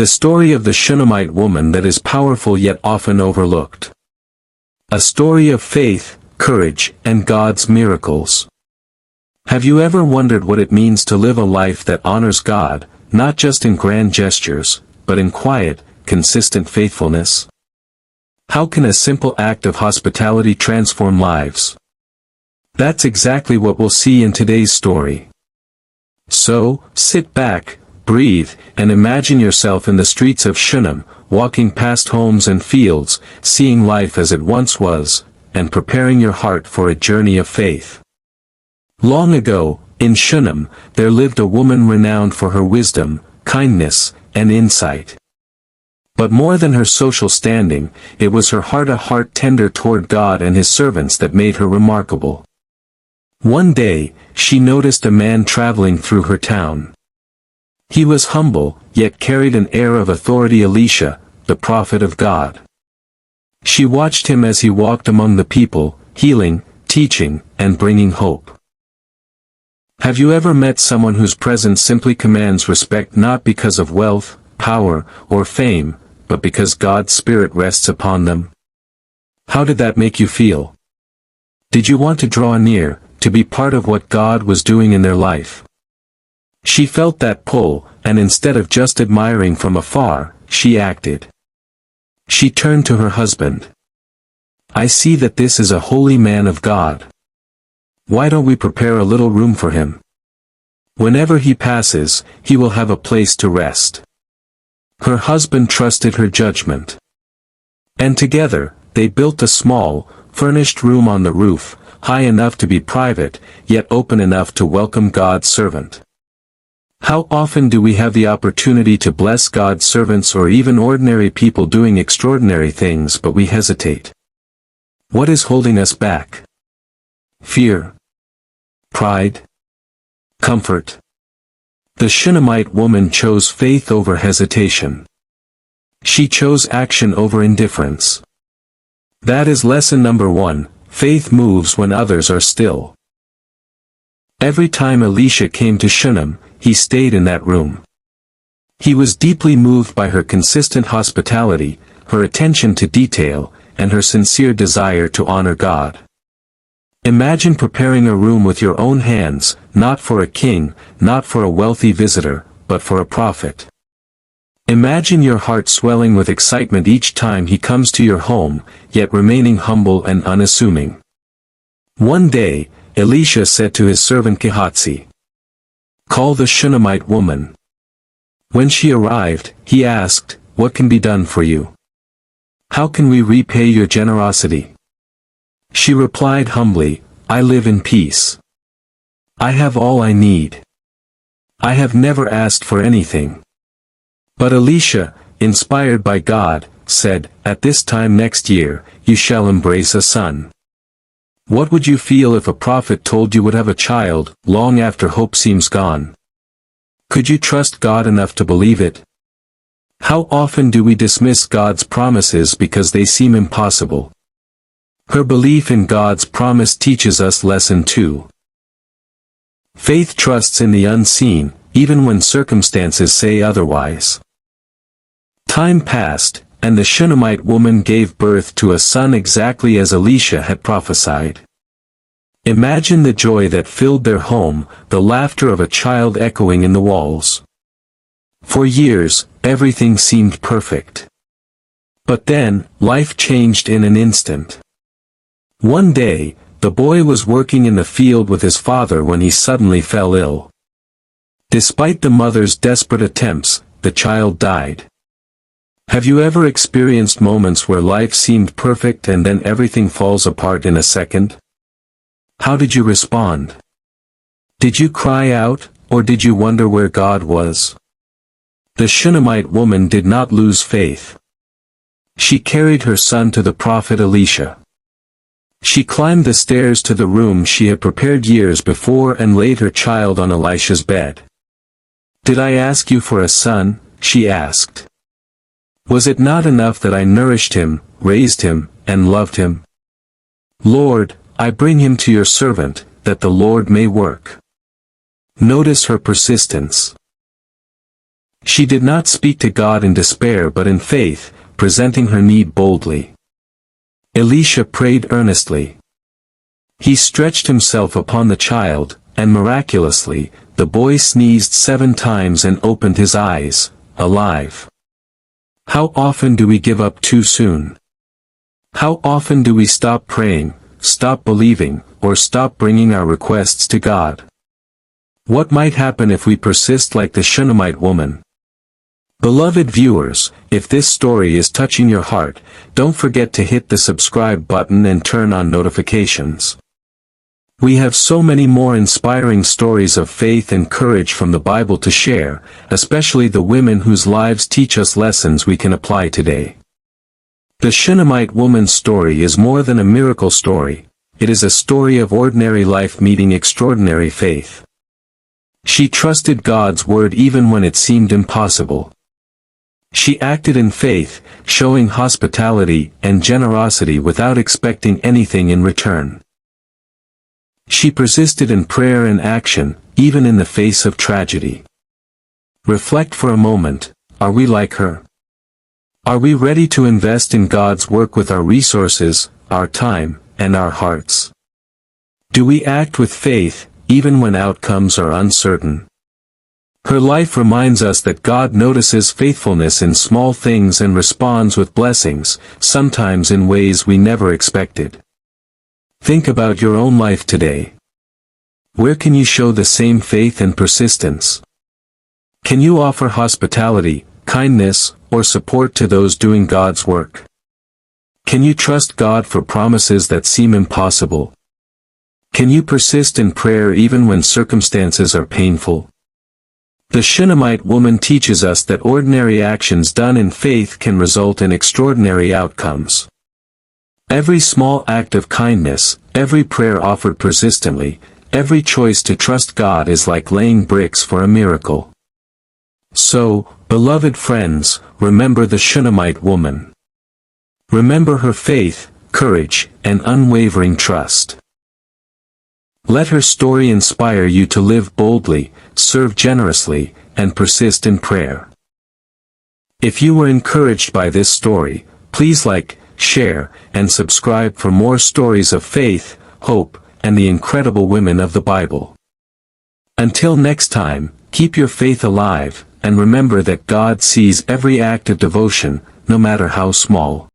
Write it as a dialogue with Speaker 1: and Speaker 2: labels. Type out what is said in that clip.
Speaker 1: The story of the Shunammite woman that is powerful yet often overlooked. A story of faith, courage, and God's miracles. Have you ever wondered what it means to live a life that honors God, not just in grand gestures, but in quiet, consistent faithfulness? How can a simple act of hospitality transform lives? That's exactly what we'll see in today's story. So, sit back, breathe, and imagine yourself in the streets of Shunem, walking past homes and fields, seeing life as it once was, and preparing your heart for a journey of faith. Long ago, in Shunem, there lived a woman renowned for her wisdom, kindness, and insight. But more than her social standing, it was her heart, a heart tender toward God and His servants, that made her remarkable. One day, she noticed a man traveling through her town. He was humble, yet carried an air of authority. Elisha, the prophet of God. She watched him as he walked among the people, healing, teaching, and bringing hope. Have you ever met someone whose presence simply commands respect, not because of wealth, power, or fame, but because God's Spirit rests upon them? How did that make you feel? Did you want to draw near, to be part of what God was doing in their life? She felt that pull, and instead of just admiring from afar, she acted. She turned to her husband. "I see that this is a holy man of God. Why don't we prepare a little room for him? Whenever he passes, he will have a place to rest." Her husband trusted her judgment. And together, they built a small, furnished room on the roof, high enough to be private, yet open enough to welcome God's servant. How often do we have the opportunity to bless God's servants or even ordinary people doing extraordinary things, but we hesitate? What is holding us back? Fear? Pride? Comfort? The Shunammite woman chose faith over hesitation. She chose action over indifference. That is lesson number 1, faith moves when others are still. Every time Elisha came to Shunem, he stayed in that room. He was deeply moved by her consistent hospitality, her attention to detail, and her sincere desire to honor God. Imagine preparing a room with your own hands, not for a king, not for a wealthy visitor, but for a prophet. Imagine your heart swelling with excitement each time he comes to your home, yet remaining humble and unassuming. One day, Elisha said to his servant Gehazi, "Call the Shunammite woman." When she arrived, he asked, "What can be done for you? How can we repay your generosity?" She replied humbly, "I live in peace. I have all I need. I have never asked for anything." But Elisha, inspired by God, said, "At this time next year, you shall embrace a son." What would you feel if a prophet told you would have a child, long after hope seems gone? Could you trust God enough to believe it? How often do we dismiss God's promises because they seem impossible? Her belief in God's promise teaches us lesson 2. Faith trusts in the unseen, even when circumstances say otherwise. Time passed, and the Shunammite woman gave birth to a son exactly as Elisha had prophesied. Imagine the joy that filled their home, the laughter of a child echoing in the walls. For years, everything seemed perfect. But then, life changed in an instant. One day, the boy was working in the field with his father when he suddenly fell ill. Despite the mother's desperate attempts, the child died. Have you ever experienced moments where life seemed perfect and then everything falls apart in a second? How did you respond? Did you cry out, or did you wonder where God was? The Shunammite woman did not lose faith. She carried her son to the prophet Elisha. She climbed the stairs to the room she had prepared years before and laid her child on Elisha's bed. "Did I ask you for a son?" she asked. "Was it not enough that I nourished him, raised him, and loved him? Lord, I bring him to your servant, that the Lord may work." Notice her persistence. She did not speak to God in despair but in faith, presenting her need boldly. Elisha prayed earnestly. He stretched himself upon the child, and miraculously, the boy sneezed 7 times and opened his eyes, alive. How often do we give up too soon? How often do we stop praying, stop believing, or stop bringing our requests to God? What might happen if we persist like the Shunammite woman? Beloved viewers, if this story is touching your heart, don't forget to hit the subscribe button and turn on notifications. We have so many more inspiring stories of faith and courage from the Bible to share, especially the women whose lives teach us lessons we can apply today. The Shunammite woman's story is more than a miracle story, it is a story of ordinary life meeting extraordinary faith. She trusted God's word even when it seemed impossible. She acted in faith, showing hospitality and generosity without expecting anything in return. She persisted in prayer and action, even in the face of tragedy. Reflect for a moment, are we like her? Are we ready to invest in God's work with our resources, our time, and our hearts? Do we act with faith, even when outcomes are uncertain? Her life reminds us that God notices faithfulness in small things and responds with blessings, sometimes in ways we never expected. Think about your own life today. Where can you show the same faith and persistence? Can you offer hospitality, kindness, or support to those doing God's work? Can you trust God for promises that seem impossible? Can you persist in prayer even when circumstances are painful? The Shunammite woman teaches us that ordinary actions done in faith can result in extraordinary outcomes. Every small act of kindness, every prayer offered persistently, every choice to trust God is like laying bricks for a miracle. So, beloved friends, remember the Shunammite woman. Remember her faith, courage, and unwavering trust. Let her story inspire you to live boldly, serve generously, and persist in prayer. If you were encouraged by this story, please like, share, and subscribe for more stories of faith, hope, and the incredible women of the Bible. Until next time, keep your faith alive, and remember that God sees every act of devotion, no matter how small.